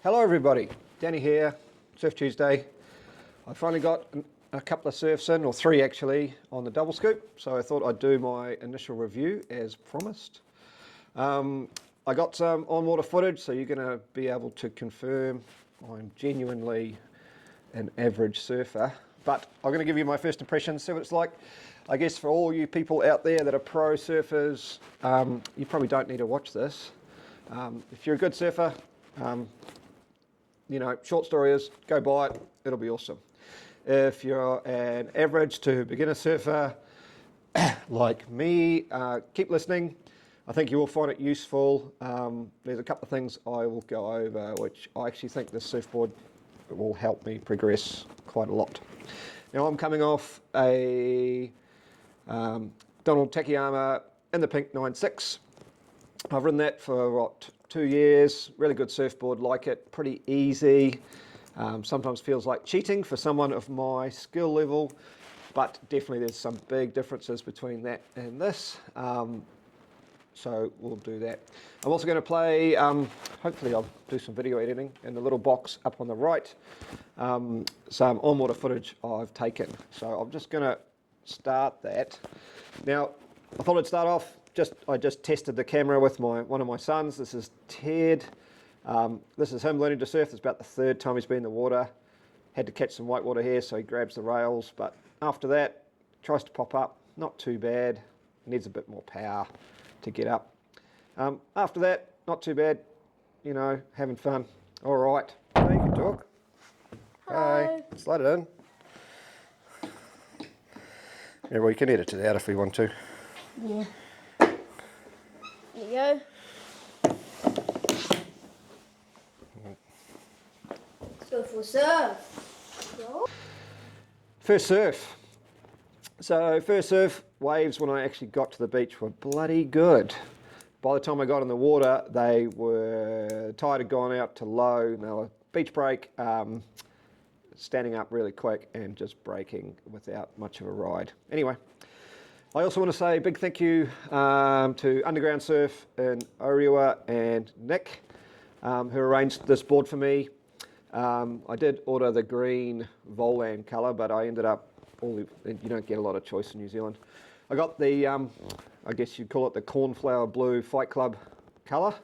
Hello everybody, Danny here, Surf Tuesday. I finally got a couple of surfs in, or three actually, on the double scoop, so I thought I'd do my initial review as promised. I got some on-water footage, so you're going to be able to confirm I'm genuinely an average surfer, but I'm going to give you my first impressions, see what it's like. I guess for all you people out there that are pro surfers, you probably don't need to watch this. If you're a good surfer, you know, short story is, go buy it, it'll be awesome. If you're an average to beginner surfer, like me, keep listening. I think you will find it useful. There's a couple of things I will go over, which I actually think this surfboard will help me progress quite a lot. Now I'm coming off a Donald Takayama in the pink 9.6. I've ridden that for, what, 2 years, really good surfboard, like it, pretty easy. Sometimes feels like cheating for someone of my skill level, but definitely there's some big differences between that and this. So we'll do that. I'm also going to play, hopefully I'll do some video editing in the little box up on the right, some on-water footage I've taken. So I'm just going to start that. Now, I thought I'd start off, I just tested the camera with one of my sons. This is Ted. This is him learning to surf. It's about the third time he's been in the water. Had to catch some whitewater here, so he grabs the rails. But after that, tries to pop up. Not too bad. Needs a bit more power to get up. After that, not too bad. You know, having fun. All right. Now you can talk. Hi. Hi. Slide it in. Yeah, well, you can edit it out if we want to. Yeah. There you go. So for surf. First surf. So first surf, waves when I actually got to the beach were bloody good. By the time I got in the water, the tide had gone out to low, and they were beach break, standing up really quick and just breaking without much of a ride. Anyway, I also want to say a big thank you to Underground Surf in Orewa and Nick, who arranged this board for me. I did order the green Volan colour, but I ended up, you don't get a lot of choice in New Zealand. I got the, I guess you'd call it the cornflower blue Fight Club colour,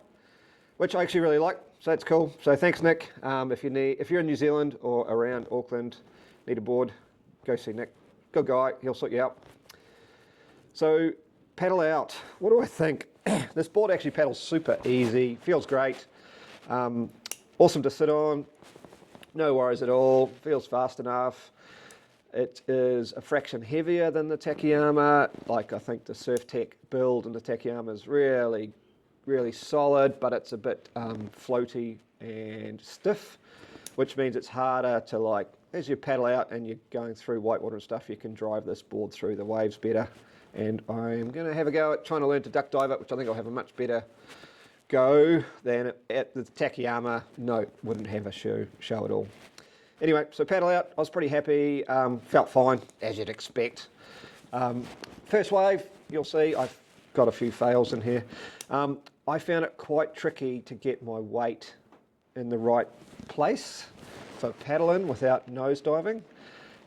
which I actually really like, so that's cool. So thanks, Nick. If you're in New Zealand or around Auckland, need a board, go see Nick. Good guy, he'll sort you out. So paddle out, what do I think? This board actually paddles super easy, feels great, awesome to sit on, no worries at all, feels fast enough. It is a fraction heavier than the Takayama. Like, I think the Surf Tech build in the Takayama is really, really solid, but it's a bit floaty and stiff, which means it's harder to, like, as you paddle out and you're going through whitewater and stuff, you can drive this board through the waves better. And I'm going to have a go at trying to learn to duck dive it, which I think I'll have a much better go than at the Takayama. No, wouldn't have a show at all. Anyway, so paddle out, I was pretty happy, felt fine, as you'd expect. First wave, you'll see, I've got a few fails in here. I found it quite tricky to get my weight in the right place for paddling without nose diving.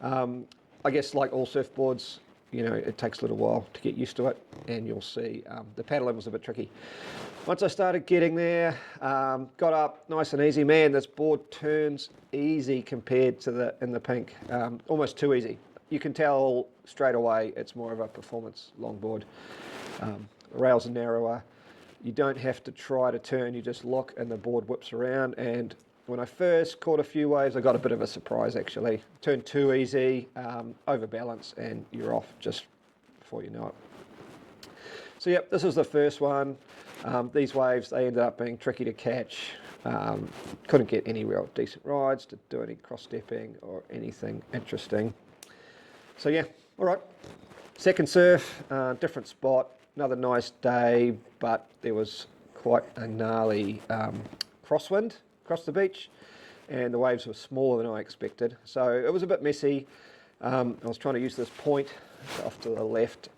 I guess like all surfboards, you know, it takes a little while to get used to it, and you'll see the paddling was a bit tricky. Once I started getting there, got up nice and easy. Man, this board turns easy compared to in the pink, almost too easy. You can tell straight away it's more of a performance longboard. Rails are narrower. You don't have to try to turn, you just lock and the board whips around. And when I first caught a few waves, I got a bit of a surprise actually. Turned too easy, overbalance, and you're off just before you know it. So yep, this was the first one. These waves, they ended up being tricky to catch. Couldn't get any real decent rides to do any cross-stepping or anything interesting. So yeah, all right. Second surf, different spot, another nice day, but there was quite a gnarly crosswind across the beach, and the waves were smaller than I expected. So it was a bit messy. I was trying to use this point off to the left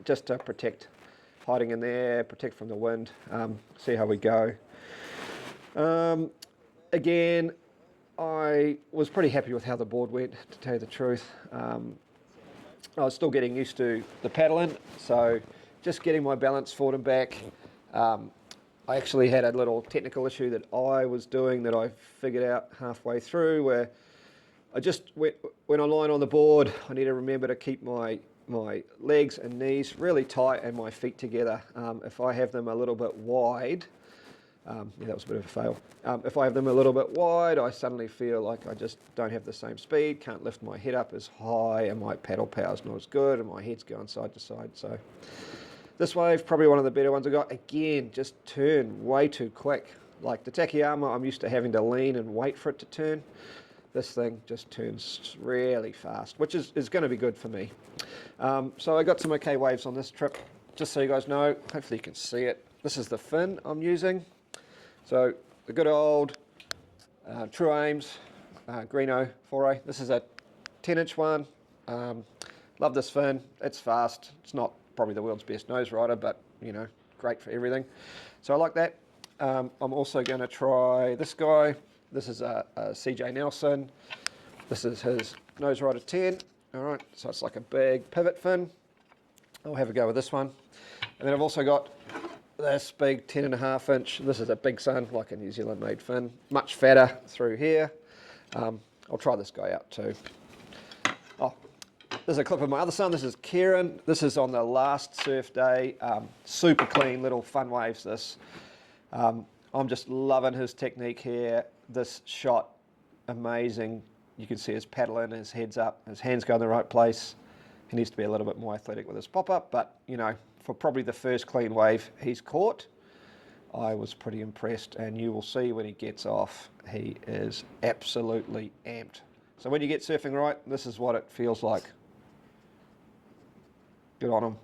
just to protect, hiding in there, protect from the wind, see how we go. again, I was pretty happy with how the board went, to tell you the truth. I was still getting used to the paddling, so just getting my balance forward and back. I actually had a little technical issue that I was doing that I figured out halfway through, where I just when I line on the board, I need to remember to keep my legs and knees really tight and my feet together. If I have them a little bit wide, yeah, that was a bit of a fail. If I have them a little bit wide, I suddenly feel like I just don't have the same speed, can't lift my head up as high, and my paddle power's not as good, and my head's going side to side. So this wave, probably one of the better ones I got. Again, just turn way too quick. Like the Takayama, I'm used to having to lean and wait for it to turn. This thing just turns really fast, which is going to be good for me. So I got some okay waves on this trip, just so you guys know. Hopefully you can see it. This is the fin I'm using. So the good old True Aims Greeno 4A. This is a 10-inch one. Love this fin. It's fast. It's not probably the world's best nose rider, but you know, great for everything. So I like that. I'm also going to try this guy. This is a CJ Nelson. This is his nose rider 10. All right, so it's like a big pivot fin. I'll have a go with this one. And then I've also got this big 10.5 inch. This is a Big Sun, like a New Zealand made fin. Much fatter through here. I'll try this guy out too. Oh, there's a clip of my other son. This is Kieran. This is on the last surf day. Super clean little fun waves this. I'm just loving his technique here. This shot, amazing. You can see his paddling, his head's up, his hands go in the right place. He needs to be a little bit more athletic with his pop-up, but you know, for probably the first clean wave he's caught, I was pretty impressed, and you will see when he gets off, he is absolutely amped. So when you get surfing right, this is what it feels like. Good on him.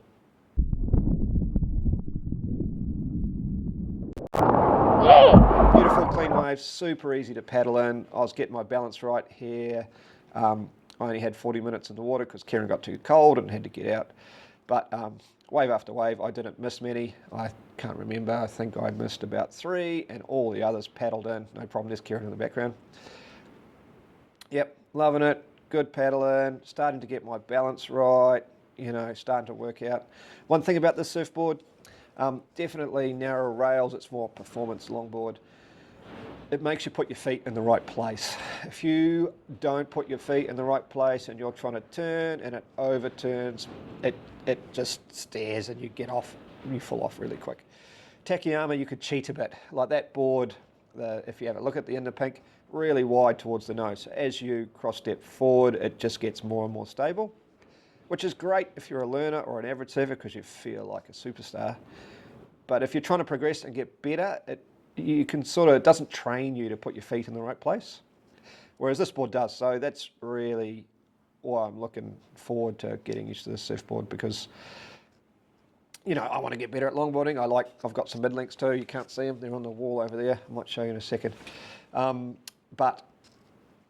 Beautiful clean waves, super easy to paddle in. I was getting my balance right here. I only had 40 minutes in the water because Kieran got too cold and had to get out. But wave after wave, I didn't miss many. I can't remember. I think I missed about 3, and all the others paddled in. No problem. There's Kieran in the background. Yep, loving it. Good paddling. Starting to get my balance right. You know, starting to work out. One thing about this surfboard, definitely narrow rails. It's more performance longboard. It makes you put your feet in the right place. If you don't put your feet in the right place and you're trying to turn and it overturns, it just stares and you get off, you fall off really quick. Takayama, you could cheat a bit. Like that board, if you have a look at the inner pink, really wide towards the nose. So as you cross step forward, it just gets more and more stable, which is great if you're a learner or an average surfer because you feel like a superstar. But if you're trying to progress and get better, you can it doesn't train you to put your feet in the right place, whereas this board does. So that's really why I'm looking forward to getting used to this surfboard, because you know, I want to get better at longboarding. I've got some mid-lengths too. You can't see them, they're on the wall over there. I might show you in a second. But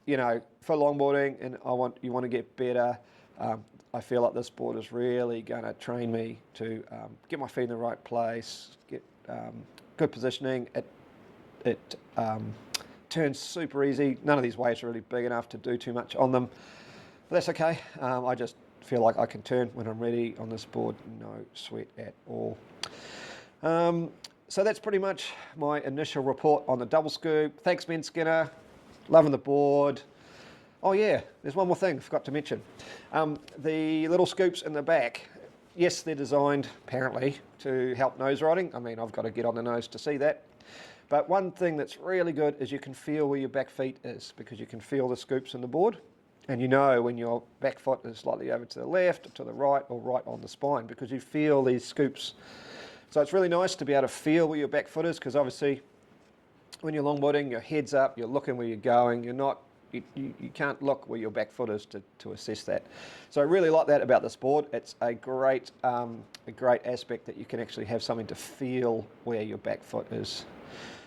you know, for longboarding, and you want to get better. I feel like this board is really going to train me to get my feet in the right place, get good positioning. It turns super easy. None of these waves are really big enough to do too much on them, but that's okay. I just feel like I can turn when I'm ready on this board, no sweat at all. So that's pretty much my initial report on the double scoop. Thanks, Ben Skinner. Loving the board. Oh yeah, there's one more thing I forgot to mention. The little scoops in the back, yes, they're designed apparently to help nose riding. I mean, I've got to get on the nose to see that. But one thing that's really good is you can feel where your back feet is, because you can feel the scoops in the board. And you know when your back foot is slightly over to the left, to the right, or right on the spine, because you feel these scoops. So it's really nice to be able to feel where your back foot is, because obviously when you're longboarding, your head's up, you're looking where you're going, you can't look where your back foot is to assess that. So I really like that about this board. It's a great aspect that you can actually have something to feel where your back foot is.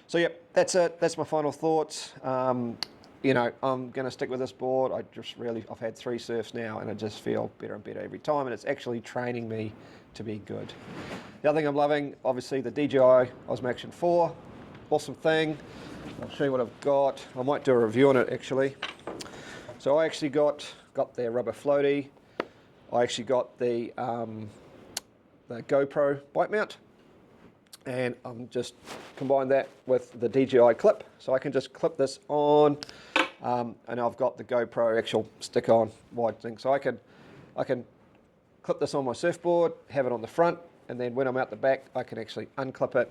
So yep, that's it. That's my final thoughts. You know, I'm going to stick with this board. I've had 3 surfs now, and I just feel better and better every time, and it's actually training me to be good. The other thing I'm loving, obviously, the DJI Osmo Action 4, awesome thing. I'll show you what I've got. I might do a review on it actually. So I actually got their rubber floaty. I actually got the GoPro bike mount, and I'm just combined that with the DJI clip, so I can just clip this on, and I've got the GoPro actual stick-on wide thing, so I can clip this on my surfboard, have it on the front, and then when I'm out the back, I can actually unclip it,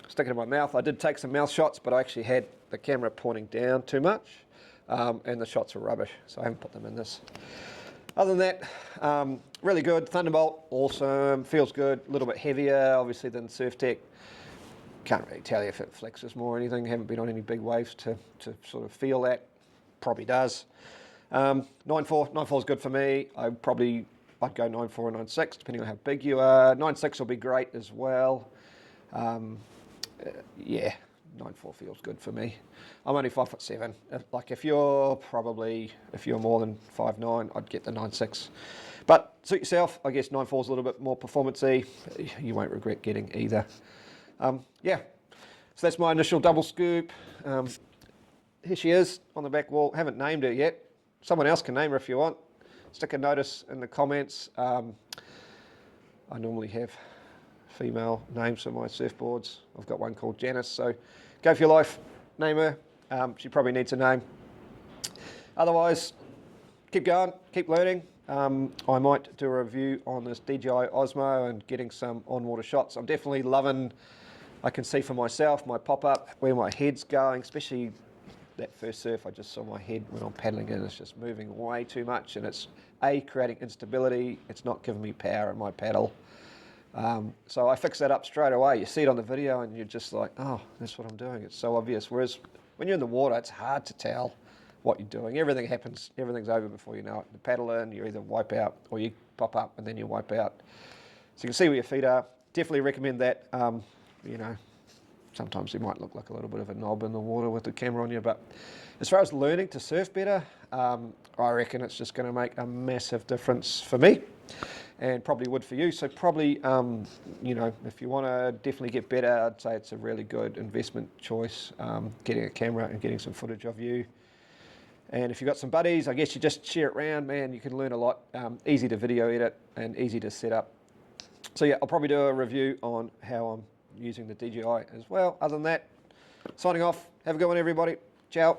stick it in my mouth. I did take some mouth shots, but I actually had the camera pointing down too much, and the shots were rubbish, so I haven't put them in this. Other than that, really good. Thunderbolt, awesome, feels good, a little bit heavier obviously than Surf Tech. Can't really tell you if it flexes more or anything, haven't been on any big waves to sort of feel that, probably does. 9.4 is good for me. I'd go 9.4 or 9.6 depending on how big you are. 9.6 will be great as well. Yeah, 9.4 feels good for me. I'm only 5'7". If you're more than 5'9", I'd get the 9.6. But suit yourself. I guess 9.4 is a little bit more performance-y. You won't regret getting either. Yeah, so that's my initial double scoop. Here she is on the back wall. Haven't named her yet. Someone else can name her if you want. Stick a notice in the comments. I normally have female names for my surfboards. I've got one called Janice, so go for your life, name her. She probably needs a name. Otherwise, keep going, keep learning. I might do a review on this DJI Osmo and getting some on-water shots. I'm definitely loving, I can see for myself, my pop-up, where my head's going, especially that first surf. I just saw my head when I'm paddling in, it's just moving way too much, and it's creating instability, it's not giving me power in my paddle. So I fixed that up straight away. You see it on the video and you're just like, oh, that's what I'm doing. It's so obvious. Whereas when you're in the water, it's hard to tell what you're doing. Everything happens, everything's over before you know it. You paddle in, you either wipe out or you pop up and then you wipe out. So you can see where your feet are. Definitely recommend that. You know, sometimes you might look like a little bit of a knob in the water with the camera on you, but as far as learning to surf better, I reckon it's just going to make a massive difference for me, and probably would for you. So probably, you know, if you want to definitely get better, I'd say it's a really good investment choice, getting a camera and getting some footage of you. And if you've got some buddies, I guess you just share it around, man, you can learn a lot. Easy to video edit and easy to set up. So yeah, I'll probably do a review on how I'm using the DJI as well. Other than that, signing off. Have a good one, everybody. Ciao.